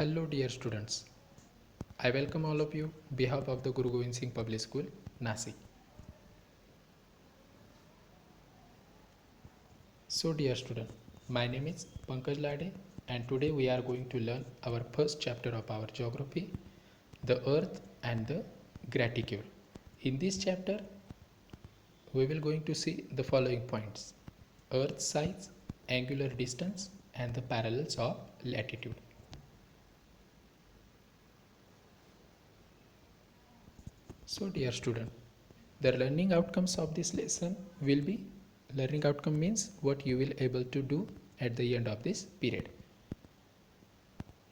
Hello dear students, I welcome all of you on behalf of the Guru Govind Singh Public School, Nasik. So dear student, my name is Pankaj Lade and today we are going to learn our first chapter of our geography, the earth and the gratitude. In this chapter, we will going to see the following points: earth size, angular distance and the parallels of latitude. So dear student, the learning outcomes of this lesson will be, learning outcome means what you will able to do at the end of this period.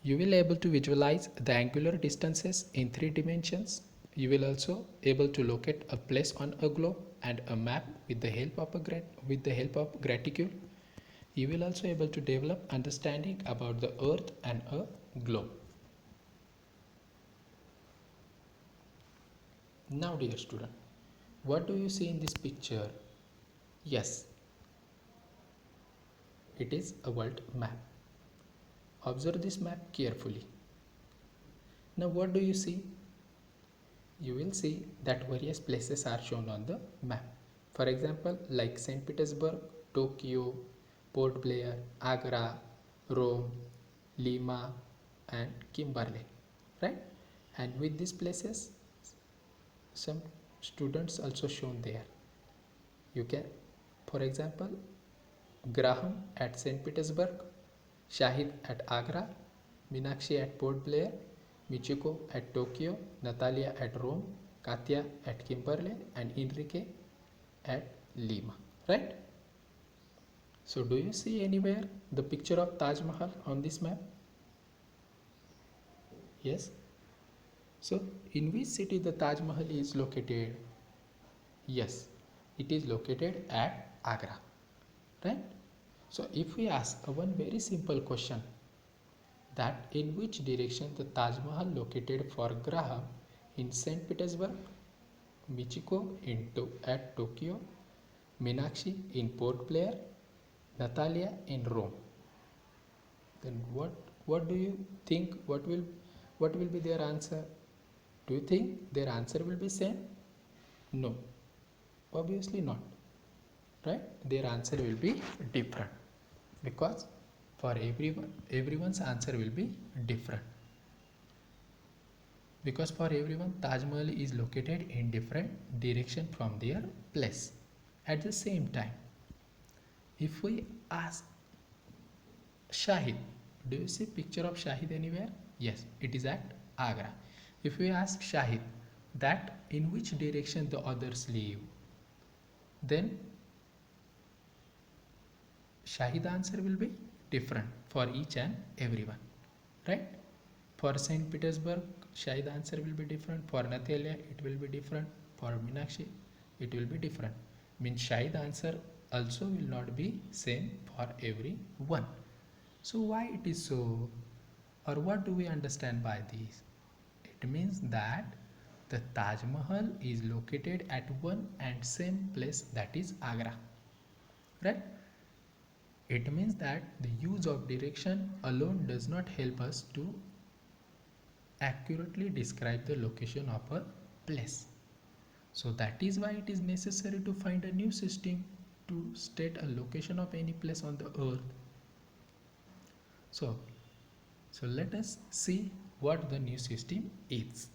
You will able to visualize the angular distances in 3 dimensions. You will also able to locate a place on a globe and a map with the help of gratitude. You will also able to develop understanding about the earth and a globe. Now dear student, what do you see in this picture? Yes, it is a world map. Observe this map carefully. Now what do you see? You will see that various places are shown on the map. For example, like St. Petersburg, Tokyo, Port Blair, Agra, Rome, Lima and Kimberley, right? And with these places, some students also shown there. You can, for example, Graham at St. Petersburg, Shahid at Agra, Meenakshi at Port Blair, Michiko at Tokyo, Natalia at Rome, Katya at Kimberley, and Enrique at Lima. Right? So, do you see anywhere the picture of Taj Mahal on this map? Yes. So, in which city the Taj Mahal is located? Yes, it is located at Agra. Right? So, if we ask one very simple question, that in which direction the Taj Mahal located for Graham in St. Petersburg, Michiko at Tokyo, Meenakshi in Port Blair, Natalia in Rome. Then what do you think? What will be their answer? Do you think their answer will be same? No, obviously not. Right? Their answer will be different because for everyone's answer will be different. Because for everyone, Taj Mahal is located in different direction from their place. At the same time, if we ask Shahid, do you see picture of Shahid anywhere? Yes, it is at Agra. If we ask Shahid that in which direction the others live, then Shahid answer will be different for each and everyone, right? For St. Petersburg, Shahid answer will be different. For Natalia, it will be different. For Meenakshi, it will be different. Means Shahid answer also will not be same for everyone. So why it is so? Or what do we understand by this? It means that the Taj Mahal is located at one and same place, that is Agra. Right? It means that the use of direction alone does not help us to accurately describe the location of a place. So that is why it is necessary to find a new system to state a location of any place on the earth. So let us see what the new system is.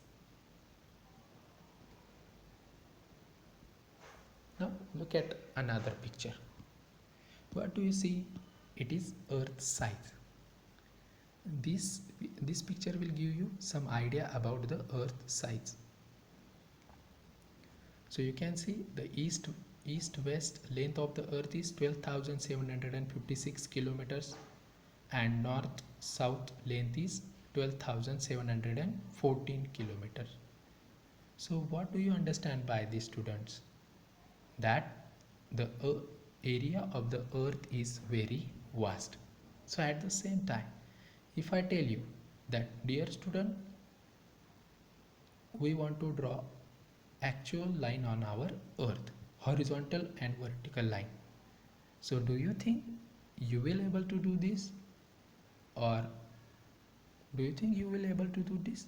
Now look at another picture. What do you see? It is earth size. This picture will give you some idea about the earth size. So you can see the east west length of the earth is 12,756 kilometers and north south length is 12,714 kilometers. So what do you understand by these, students? That the area of the earth is very vast. So at the same time, if I tell you that, dear student, we want to draw actual line on our earth, horizontal and vertical line. So do you think you will able to do this, or Do you think you will able to do this?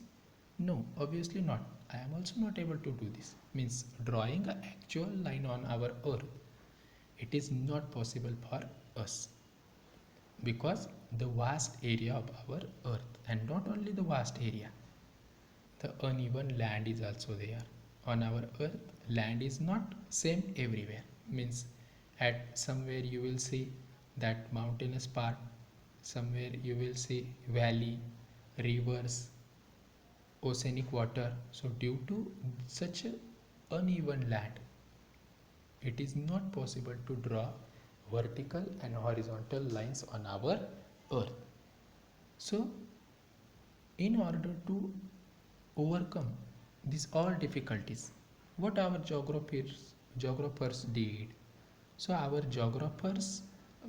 No, obviously not. I am also not able to do this. Means drawing an actual line on our earth, it is not possible for us because the vast area of our earth, and not only the vast area, the uneven land is also there. On our earth, land is not same everywhere. Means at somewhere you will see that mountainous part, somewhere you will see valley, rivers, oceanic water. So due to such a uneven land, it is not possible to draw vertical and horizontal lines on our earth. So in order to overcome these all difficulties, what our geographers did, so our geographers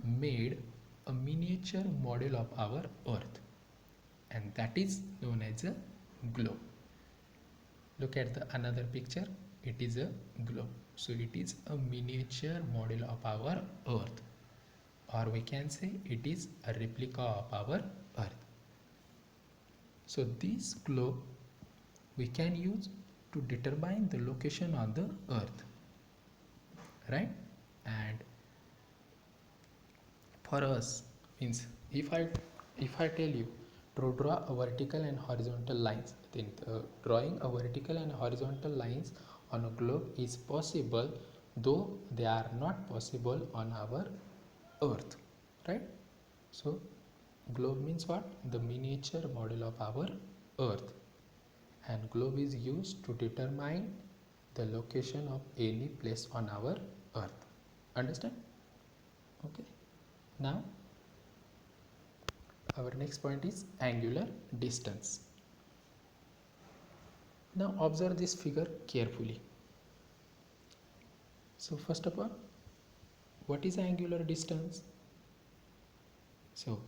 made a miniature model of our earth, and that is known as a globe. Look at the another picture, it is a globe. So it is a miniature model of our earth, or we can say it is a replica of our earth. So this globe we can use to determine the location on the earth, right? And for us, means if I tell you to draw a vertical and horizontal lines, then drawing a vertical and horizontal lines on a globe is possible, though they are not possible on our earth, right? So globe means what? The miniature model of our earth, and globe is used to determine the location of any place on our earth. Understand? Okay. Now our next point is angular distance. Now observe this figure carefully. So first of all, what is angular distance? So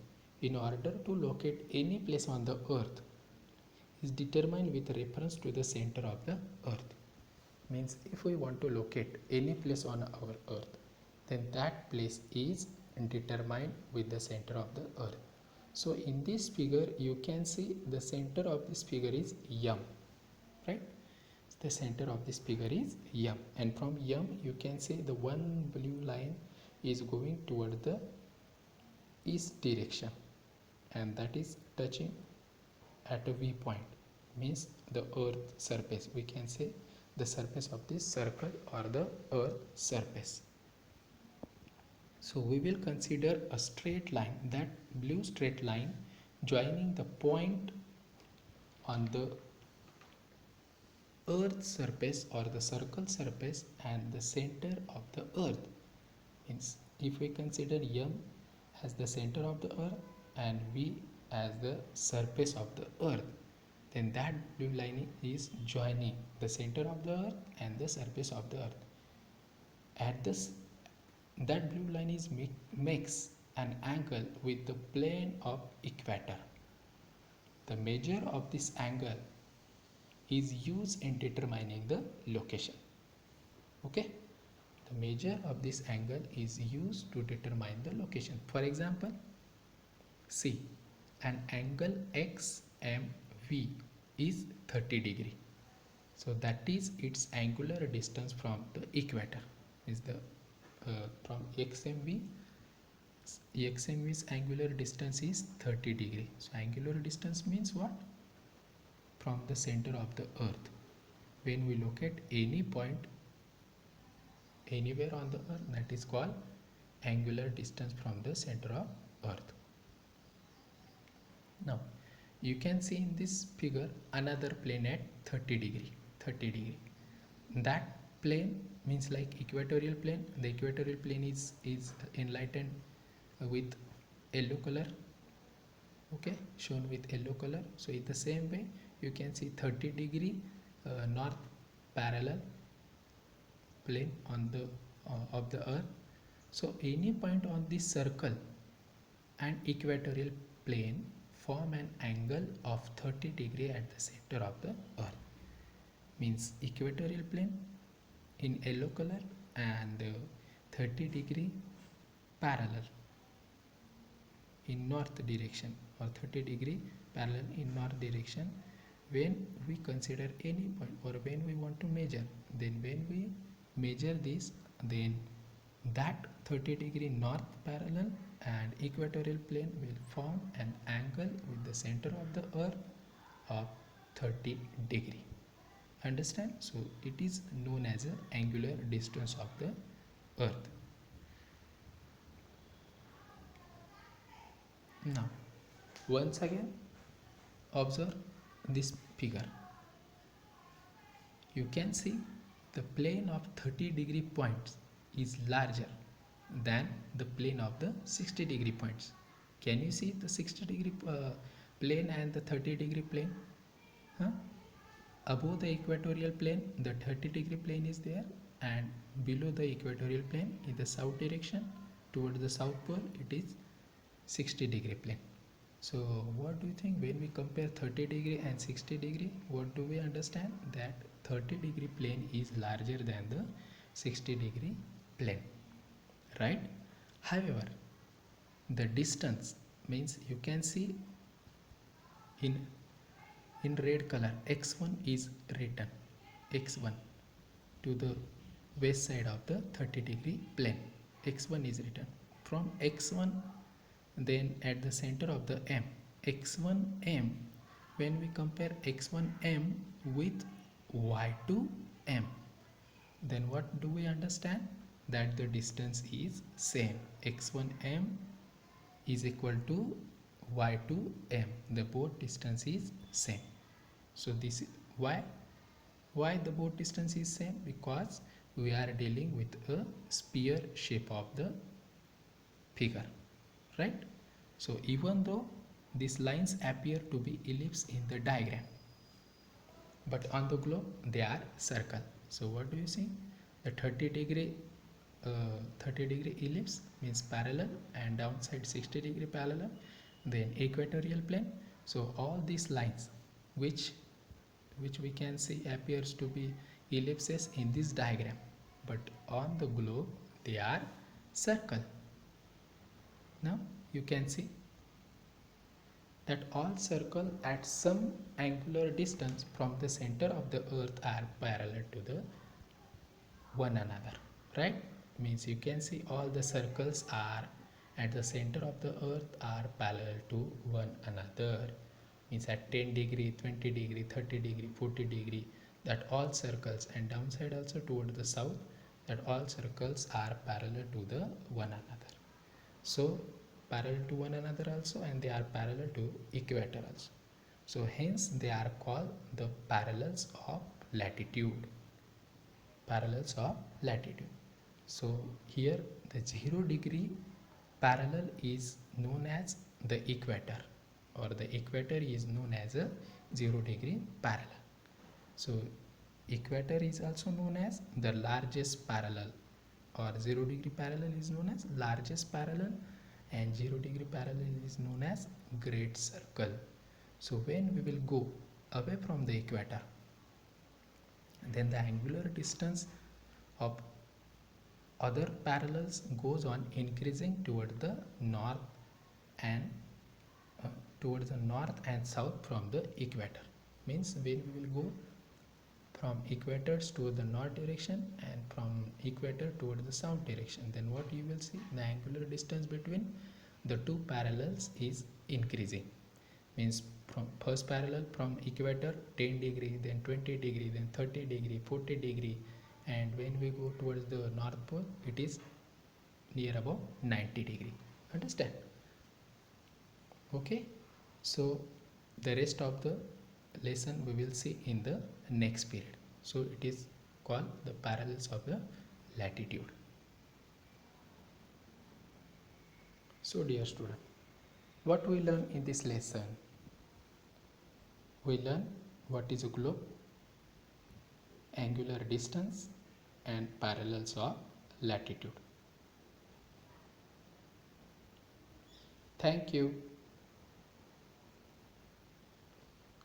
in order to locate any place on the earth is determined with reference to the center of the earth. Means if we want to locate any place on our earth, then that place is determined with the center of the earth. So in this figure you can see the center of this figure is M, right? The center of this figure is M, and from M you can see the one blue line is going toward the east direction, and that is touching at a V point, means the earth surface. We can say the surface of this circle or the earth surface. So we will consider a straight line, that blue straight line joining the point on the earth surface or the circle surface and the center of the earth. Means if we consider M as the center of the earth and V as the surface of the earth, then that blue line is joining the center of the earth and the surface of the earth. At this, that blue line is makes an angle with the plane of equator. The measure of this angle is used in determining the location. Okay, the measure of this angle is used to determine the location. For example, see, an angle XMV is 30 degree. So that is its angular distance from the equator. Is the from XMV's angular distance is 30 degree. So angular distance means what? From the center of the earth. When we locate any point anywhere on the earth, that is called angular distance from the center of earth. Now you can see in this figure another plane at 30 degree. That plane means like equatorial plane. The equatorial plane is enlightened with yellow color, okay, shown with yellow color. So in the same way you can see 30 degree north parallel plane on the of the earth. So any point on this circle and equatorial plane form an angle of 30 degree at the center of the earth. Means equatorial plane in yellow color and 30 degree parallel in north direction, or 30 degree parallel in north direction. When we consider any point or when we want to measure, then when we measure this, then that 30-degree north parallel and equatorial plane will form an angle with the center of the earth of 30 degree. Understand? So it is known as a angular distance of the earth. Now once again observe this figure. You can see the plane of 30-degree points is larger than the plane of the 60-degree points. Can you see the 60-degree plane and the 30-degree plane? Huh? Above the equatorial plane, the 30-degree plane is there, and below the equatorial plane in the south direction towards the south pole, it is 60-degree plane. So what do you think when we compare 30-degree and 60-degree? What do we understand? That 30-degree plane is larger than the 60-degree plane, right? However, the distance means you can see in red color x1 is written, x1 to the west side of the 30-degree plane, x1 is written. From x1, then at the center of the m, x1m, when we compare x1m with y2m, then what do we understand? That the distance is same, x1m is equal to y2m, the both distance is same. So this is why the both distance is same, because we are dealing with a sphere shape of the figure, right? So even though these lines appear to be ellipse in the diagram, but on the globe they are circle. So what do you see? The 30-degree ellipse means parallel, and downside 60-degree parallel, then equatorial plane. So all these lines which we can see appears to be ellipses in this diagram, but on the globe they are circle. Now you can see that all circle at some angular distance from the center of the earth are parallel to the one another, right? Means you can see all the circles are at the center of the earth are parallel to one another. Means at 10-degree, 20-degree, 30-degree, 40-degree, that all circles, and downside also toward the south, that all circles are parallel to the one another. So parallel to one another also, and they are parallel to equator also. So hence they are called the parallels of latitude. Parallels of latitude. So here the 0-degree parallel is known as the equator, or the equator is known as a 0-degree parallel. So equator is also known as the largest parallel, or 0-degree parallel is known as largest parallel, and 0-degree parallel is known as great circle. So when we will go away from the equator, then the angular distance of other parallels goes on increasing toward the north and south from the equator. Means when we will go from equators toward the north direction and from equator toward the south direction, then what you will see, the angular distance between the two parallels is increasing. Means from first parallel from equator 10-degree, then 20-degree, then 30-degree, 40-degree, and when we go towards the north pole, it is near about 90-degree. Understand? Okay, so the rest of the lesson we will see in the next period. So it is called the parallels of the latitude. So dear student, what we learn in this lesson? We learn what is a globe, angular distance, and parallels of latitude. Thank you.